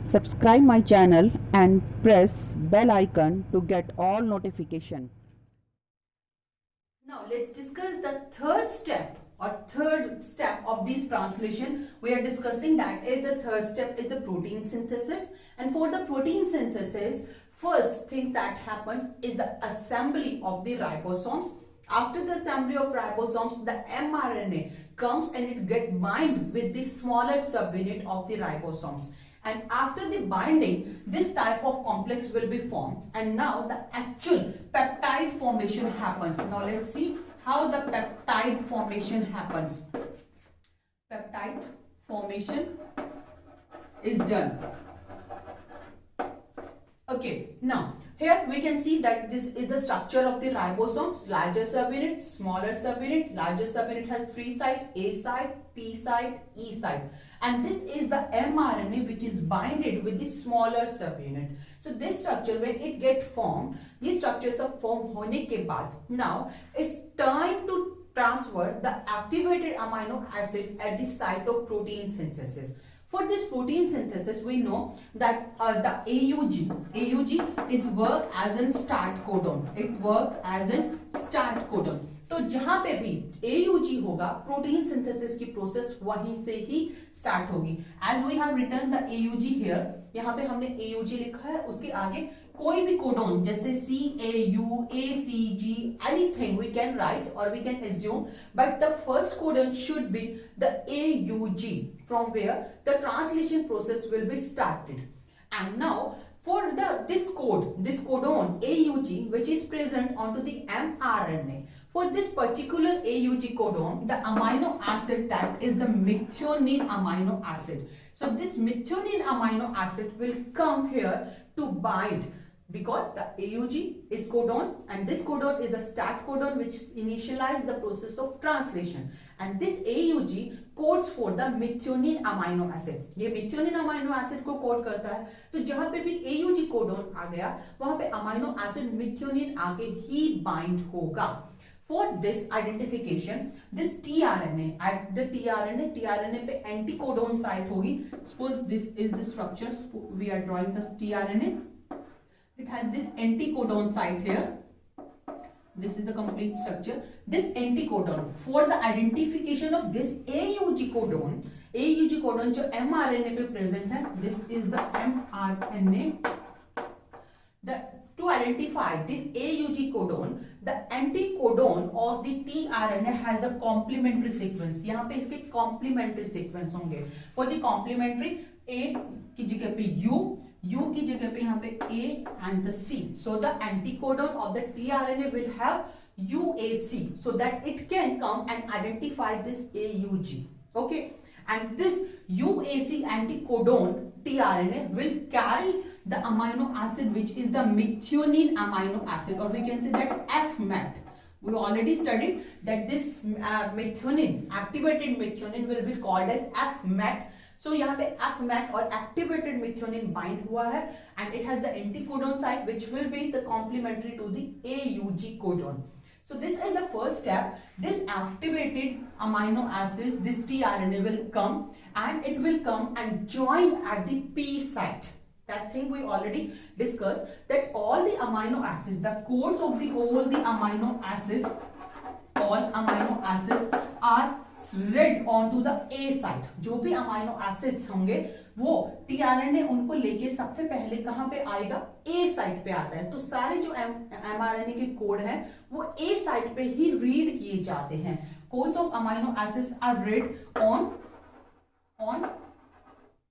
Subscribe my channel and press bell icon to get all notification. Now let's discuss the third step of this translation. We are discussing that is the third step is the protein synthesis, and for the protein synthesis, first thing that happens is the assembly of the ribosomes. After the assembly of ribosomes, the mRNA comes and it get bind with the smaller subunit of the ribosomes. And after the binding, this type of complex will be formed, and now the actual peptide formation happens. Now let's see how the peptide formation happens. Peptide formation is done. Okay, now here we can see that this is the structure of the ribosomes. Larger subunit, smaller subunit. Larger subunit has three sites: A site, P site, E site, and this is the mRNA which is binded with the smaller subunit. So this structure, when it get formed, these structures are formed होने के बाद, now it's time to transfer the activated amino acids at the site of protein synthesis. For this protein synthesis, we know that the AUG is work as in start codon. It work as in start codon. तो जहां पे भी AUG होगा, protein synthesis की process वहीं से ही start होगी. As we have written the AUG here, यहाँ पे हमने AUG लिखा है, उसके आगे कोई भी कोडोन जैसे CAU, ACG, anything we can write or we can assume, but the first codon should be the AUG, from where the translation process will be started. And now for this codon AUG, which is present onto the mRNA, for this particular AUG codon, the amino acid that is the methionine amino acid. So this methionine amino acid will come here to bind, because the AUG is codon and this codon is the start codon which initializes the process of translation, and this AUG codes for the methionine amino acid. ये methionine amino acid को code करता है, तो जहां पे भी AUG codon आ गया वहां पे amino acid methionine आगे ही bind होगा. For this identification, this tRNA, at the tRNA पे anticodon site होगी. Suppose this is the structure, we are drawing the tRNA. It has this anticodon site here. This is the complete structure. This anticodon, for the identification of this AUG codon जो mRNA पे present है, this is the mRNA. To identify this AUG codon, the anticodon of the tRNA has a complementary sequence. यहाँ पे इसके complementary sequence होंगे. For the complementary, A की जगह पे U की जगह पे यहाँ पे A and the C. So the anticodon of the tRNA will have UAC, so that it can come and identify this AUG. Okay, and this UAC anticodon tRNA will carry the amino acid which is the methionine amino acid, or we can say that fMet. We already studied that this methionine, activated methionine, will be called as fMet. So यहाँ पे fMet or activated methionine bind हुआ है, and it has the anticodon site which will be the complementary to the AUG codon. So this is the first step. This activated amino acids, this tRNA will come, and it will come and join at the P site. That thing we already discussed, that all the amino acids, the codes of all the amino acids, all amino acids are read onto the A site. जो भी amino acids होंगे वो tRNA उनको लेके सबसे पहले कहाँ पे आएगा? A site पे आता है. तो सारे जो mRNA के कोड हैं वो A site पे ही रीड किए जाते हैं. Codes of amino acids are read on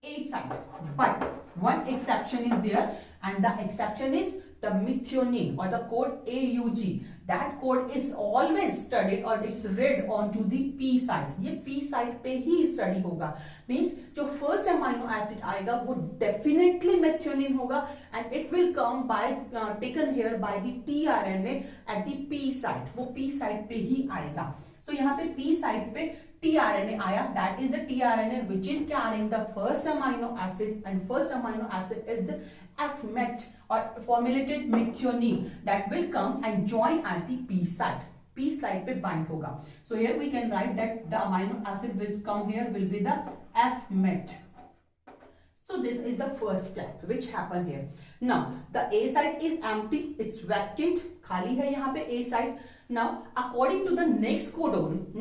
A site, but one exception is there, and the exception is the methionine or the code AUG. That code is always studied or it's read onto the P site. ये P site पे ही study होगा. Means जो first amino acid आएगा वो definitely methionine होगा, and it will come by taken here by the tRNA at the P site. वो P site पे ही आएगा. So यहाँ पे P site पे tRNA आया, that is the tRNA which is carrying the first amino acid, and first amino acid is the fMet or formulated methionine that will come and join at the P site. P site पे bind होगा. So here we can write that the amino acid which come here will be the fMet. So this is the first step which happen here. Now the A site is empty, it's vacant, खाली है यहाँ पे A site. Now according to the next codon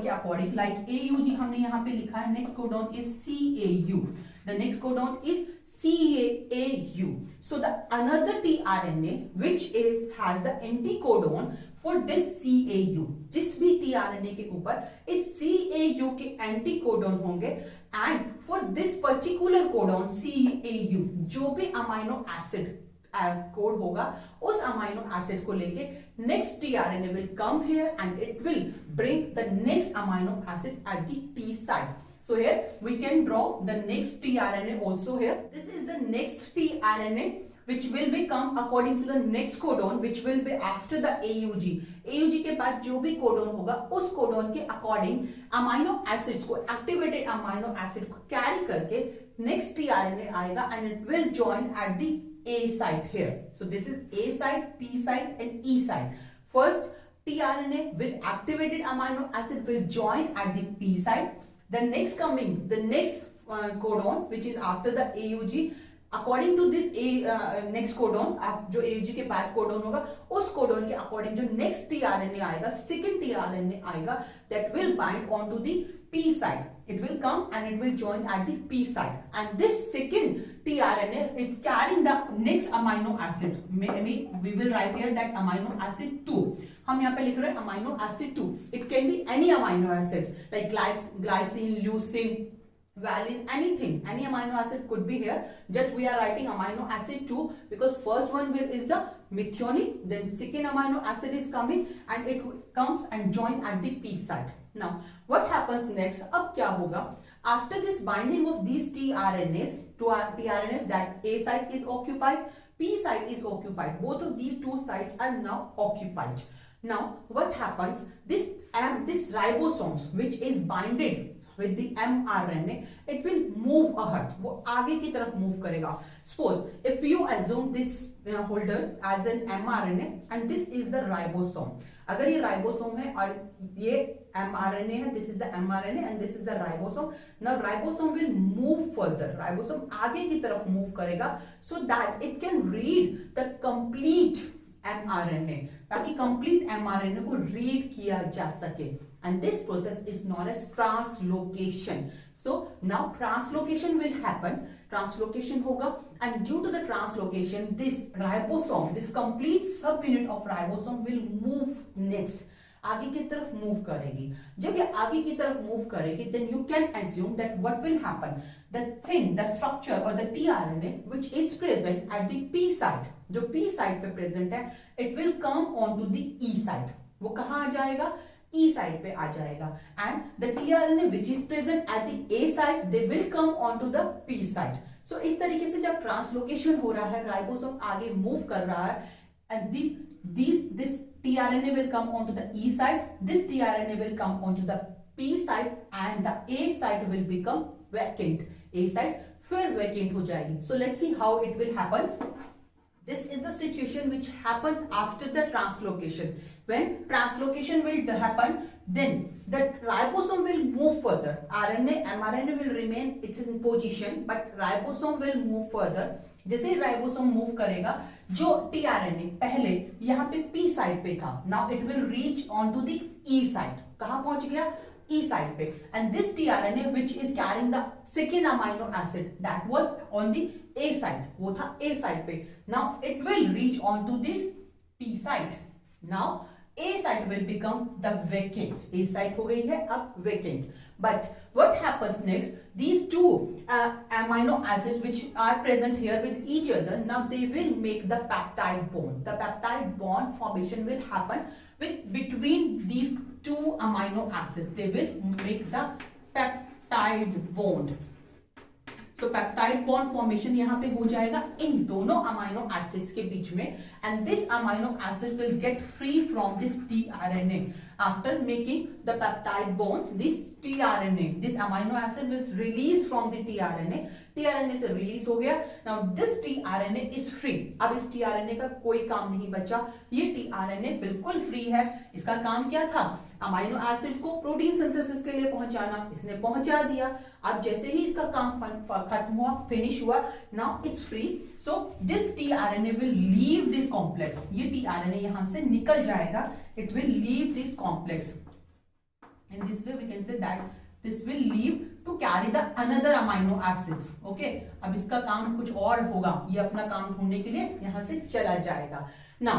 के according, like AUG हमने यहाँ पे लिखा है, next codon is CAU. The next codon is CAAU. So the another tRNA which has the anticodon for this CAU. जिस भी tRNA के ऊपर इस CAU के एंटीकोडन होंगे, and for this particular codon CAU जो भी अमाइनो एसिड कोड होगा उस अमाइनो एसिड को लेके next tRNA will come here and it will bring the next amino acid at the T site. So here we can draw the next tRNA also here. This is the next tRNA which will become according to the next codon which will be after the AUG. AUG के बाद जो भी codon होगा उस codon के according amino acids को, activated amino acid को carry करके नेक्स्ट tRNA आएगा and it will join at the A site here. So this is A site, P site and E site. First tRNA with activated amino acid will join at the P site. The next codon which is after the AUG, according to this next codon, जो AUG के बाद codon होगा उस codon के according जो next tRNA आएगा, second tRNA आएगा, that will bind onto the P site. It will come and it will join at the P site, and this second tRNA is carrying the next amino acid. Maybe we will write here that amino acid 2. हम यहाँ पे लिख रहे हैं amino acid 2. It can be any amino acids like glycine, leucine, valine, anything, any amino acid could be here. Just we are writing amino acid 2 because first one is the methionine, then second amino acid is coming and it comes and join at the P site. Now what happens next? अब क्या होगा? After this binding of these tRNAs to our tRNAs, that A site is occupied, P site is occupied. Both of these two sites are now occupied. Now what happens? This ribosomes which is binded with the mRNA, it will move ahead. वो आगे की तरफ move करेगा. Suppose if you assume this holder as an mRNA and this is the ribosome. अगर ये ribosome है और ये mRNA है, this is the mRNA and this is the ribosome. Now ribosome will move further. Ribosome आगे की तरफ move करेगा so that it can read the complete mRNA, ताकि complete mRNA को read किया जा सके. And this process is known as translocation. So now translocation will happen. Translocation होगा, and due to the translocation, this ribosome, this complete subunit of ribosome will move next. आगे की तरफ move करेगी. जब ये आगे की तरफ मूव करेगी, then you can assume that what will happen? The structure or the tRNA which is present at the P site, जो P site पे present है, it will come onto the E site. वो कहाँ आ जाएगा? E site पे आ जाएगा. And the tRNA which is present at the A site, they will come onto the P site. So इस तरीके से जब ट्रांसलोकेशन हो रहा है, राइबोसोम आगे मूव कर रहा है, and this tRNA will come onto the E site, this tRNA will come onto the P site, and the A site will become vacant. A site फिर vacant हो जाएगी. So let's see how it will happen. This is the situation which happens after the translocation. When translocation will happen, then the ribosome will move further. mRNA will remain it's in position, but ribosome will move further. जैसे ribosome move करेगा, जो tRNA पहले यहाँ पे P side पे था, now it will reach on to the E side. कहाँ पहुंच गया? E साइड पे. And this tRNA which is carrying the second amino acid that was on the A side, वो था A साइड पे. Now it will reach on to this P side. Now A site will become the vacant. A site हो गई है अब vacant. But what happens next? These two amino acids which are present here with each other, now they will make the peptide bond. The peptide bond formation will happen between these two amino acids. They will make the peptide bond. So peptide bond formation यहाँ पे हो जाएगा इन दोनों amino acids के बीच में, and this amino acid will get free from this tRNA. After making the peptide bond, this tRNA, this amino acid will release from the tRNA. TRNA से release हो गया। Now this tRNA is free. अब इस tRNA का कोई काम नहीं बचा, ये टीआरएनए बिल्कुल फ्री है। इसका काम क्या था, अमाइनो एसिड को प्रोटीन सिंथेसिस के लिए पहुंचाना, इसने पहुंचा दिया। अब जैसे ही इसका काम खत्म हुआ, फिनिश हुआ, now it's free, so this tRNA will leave this complex. ये टीआरएनए यहां से निकल जाएगा, it will leave this complex. In this way we can say that this will leave to carry the another amino acids. Okay, अब इसका काम कुछ और होगा, ये अपना काम ढूंढने के लिए यहां से चला जाएगा। Now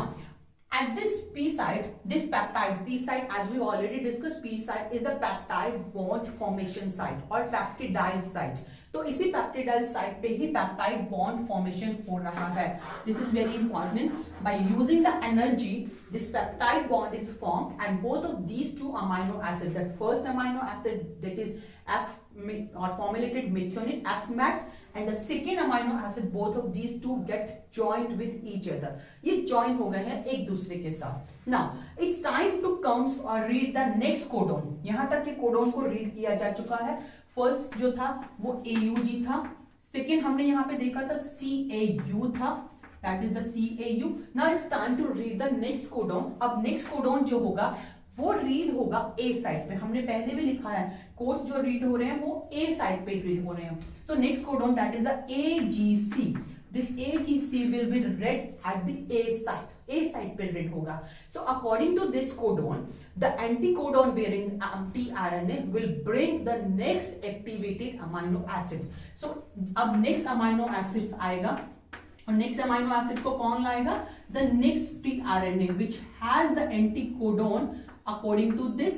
at this P site, this peptide P site, as we already discussed, P site is the peptide bond formation site or peptidyl site. तो इसी पेप्टिडाइल साइट पे ही पेप्टाइड बॉन्ड फॉर्मेशन हो रहा है। This is very important. By using the energy this peptide bond is formed and both of these two amino acid, that first amino acid that is F or formulated methionine FMAT and the second amino acid, both of these two get joined with each other. ये join हो गए हैं एक दूसरे के साथ। Now it's time to comes or read the next codon. यहाँ तक के कोडोन को रीड किया जा चुका है। फर्स्ट जो था वो AUG था, सेकेंड हमने यहाँ पे देखा था CAU था, that is the CAU. Now it's time to read the next codon. अब next codon जो होगा वो रीड होगा A साइड पे। हमने पहले भी लिखा है कोड्स जो रीड हो रहे हैं वो A साइड पे रीड हो रहे हैं। So next codon that is the AGC. This AGC will be read at the A site. A side पे रीड होगा। So according to this codon the anticodon bearing tRNA will bring the next activated amino acid. So अब next amino acids आएगा और next amino acid को कौन लाएगा, the next tRNA which has the anticodon according to this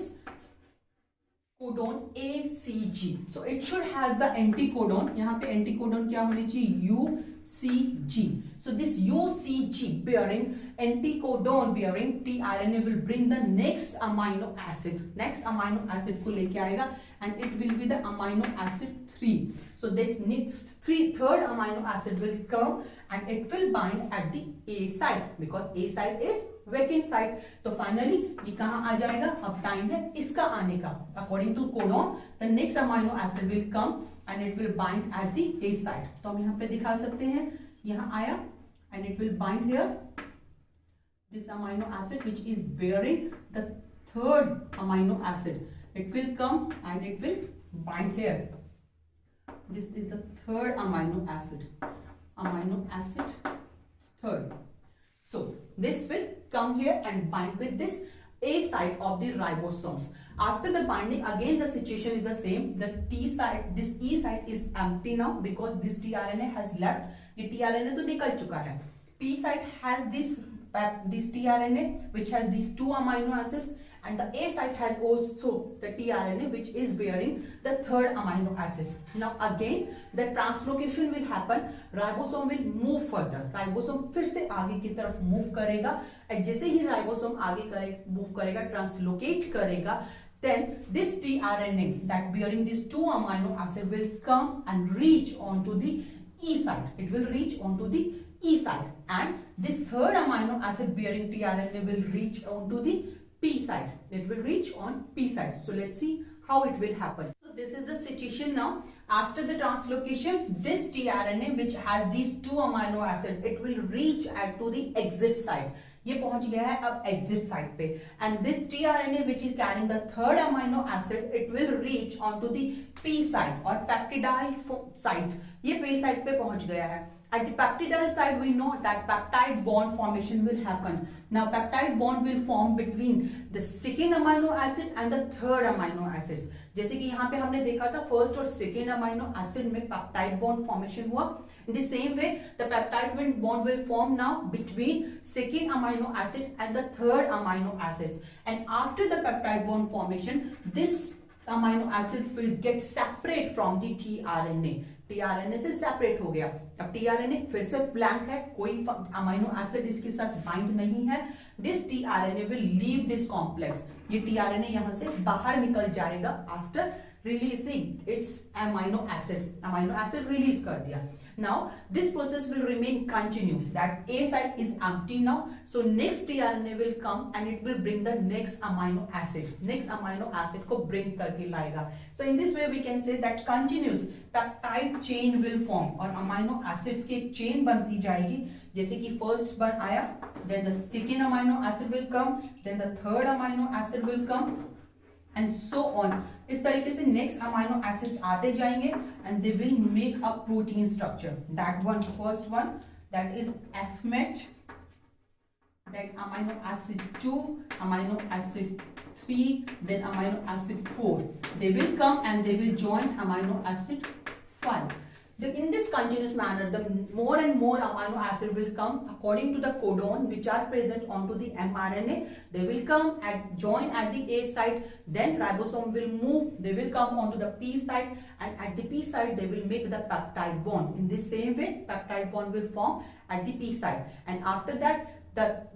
codon ACG. So it should have the anticodon. यहाँ पे anticodon क्या होनी चाहिए, UCG. So this UCG bearing anticodon bearing tRNA will bring the next amino acid. Next amino acid को लेके आएगा and it will be the amino acid 3. So this next third amino acid will come and it will bind at the A site because A site is vacant site. तो finally ये कहाँ आ जाएगा, अब time है इसका आने का। According to codon, the next amino acid will come and it will bind at the A site. तो हम यहाँ पे दिखा सकते हैं, यहाँ आया and it will bind here. This amino acid which is bearing the third amino acid, it will come and it will bind here. This is the third amino acid third. So this will come here and bind with this A site of the ribosomes. After the binding, again the situation is the same. The T site, this E site is empty now because this tRNA has left. ये tRNA तो निकल चुका है। P site has this tRNA which has these two amino acids and the A site has also the tRNA which is bearing the third amino acid. Now again the translocation will happen, ribosome will move further. Ribosome फिर से आगे की तरफ move करेगा, जैसे ही ribosome आगे move करेगा, translocate करेगा, then this tRNA that bearing these two amino acid will come and reach onto the E site. It will reach onto the E site and this third amino acid bearing tRNA will reach onto the P site. It will reach on P site. So let's see how it will happen. So this is the situation now. After the translocation, this tRNA which has these two amino acid, it will reach to the exit site. ये पहुंच गया है अब exit site पे and this tRNA which is carrying the third amino acid, it will reach onto the P site or peptidyl site. ये P site पे पहुंच गया है. At the peptidyl site, we know that peptide bond formation will happen. Now, peptide bond will form between the second amino acid and the third amino acids. जैसे कि यहाँ पे हमने देखा था first और second amino acid में peptide bond formation हुआ. In the same way, the peptide bond will form now between second amino acid and the third amino acids. And after the peptide bond formation, this amino acid will get separate from the tRNA. tRNA से separate हो गया. अब tRNA फिर से blank है, कोई amino acid इसके साथ बाइंड नहीं है. This tRNA will leave this complex. ये tRNA यहाँ से बाहर निकल जाएगा after releasing its amino acid release कर दिया. Now this process will remain continue, that A site is empty now, so next tRNA will come and it will bring the next amino acid को bring करके लाएगा. So in this way we can say that continuous peptide chain will form, और amino acids की एक chain बनती जाएगी, जैसे कि first बार आया, then the second amino acid will come, then the third amino acid will come, and so on. इस तरीके से next amino acids आते जाएंगे and they will make a protein structure. That one, first one, that is FMET, then amino acid 2, amino acid 3, then amino acid 4. They will come and they will join amino acid 5. In this continuous manner, the more and more amino acid will come according to the codon which are present onto the mRNA. They will come and join at the A site, then ribosome will move, they will come onto the P site, and at the P site they will make the peptide bond. In the same way, peptide bond will form at the P site, and after that the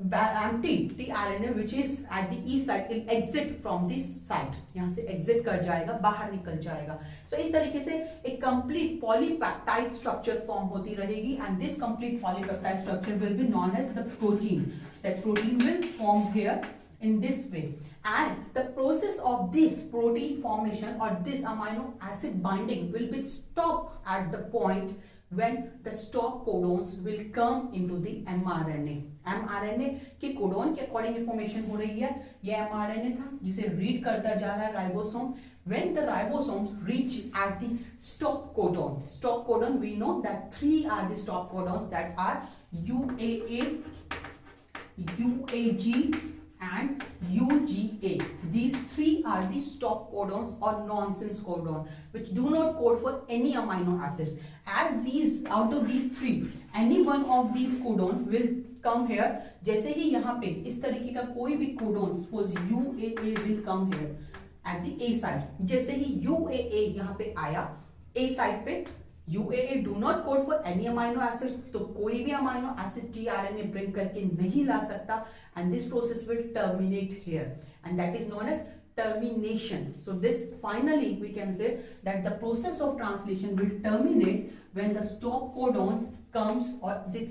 empty tRNA which is at the E site will exit from this site. यहाँ से exit कर जाएगा, बाहर निकल जाएगा. So इस तरीके से एक complete polypeptide structure form होती रहेगी, and this complete polypeptide structure will be known as the protein. That protein will form here in this way, and the process of this protein formation or this amino acid binding will be stopped at the point when the stop codons will come into the mRNA. mRNA के codon के according information हो रही है. ये mRNA था जिसे read करता जा रहा है ribosome. When the ribosomes reach at the stop codon, we know that 3 are the stop codons, that are UAA, UAG and UGA. These 3 are the stop codons or nonsense codon which do not code for any amino acids. As these, out of these 3, any one of these codon will come here. जैसे ही यहाँ पे इस तरीके का कोई भी codon, suppose UAA will come here at the A site. जैसे ही UAA यहाँ पे आया A site पे, UAA do not code for any amino acids, तो कोई भी amino acid tRNA bring करके नहीं ला सकता, and this process will terminate here, and that is known as termination. So this, finally we can say that the process of translation will terminate when the stop codon comes, or this,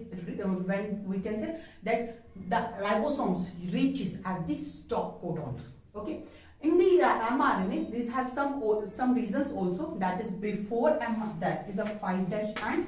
when we can say that the ribosomes reaches at the stop codons. Okay. In the mRNA, these have some reasons also, that is before that is the 5' end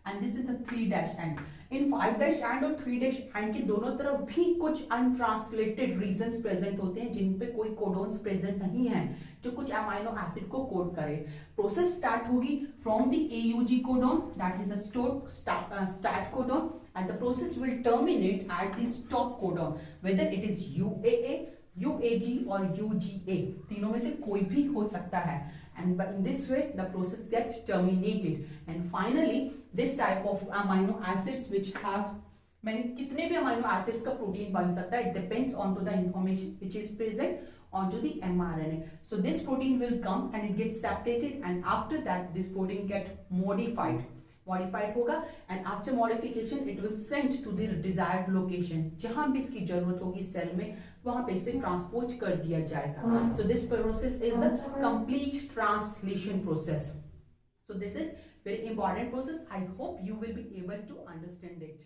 and this is the 3' end. In 5' end और 3' end के दोनों तरफ भी कुछ untranslated regions present होते हैं जिन पे कोई codons present नहीं है जो कुछ amino acid को code करे. Process start होगी from the AUG codon, that is the start codon, and the process will terminate at the stop codon, whether it is UAA, UAG or UGA, तीनों में से कोई भी हो सकता है, and in this way the process gets terminated, and finally this type of amino acids which have कितने भी amino acids का protein बन सकता है, it depends on to the information which is present onto the mRNA. So this protein will come and it gets separated, and after that this protein get modified होगा, and after modification it will sent to the desired location. जहां भी इसकी जरूरत होगी cell में वहां पे इसे ट्रांसपोर्ट कर दिया जाएगा. So this process is the complete translation process. So this is very important process. I hope you will be able to understand it.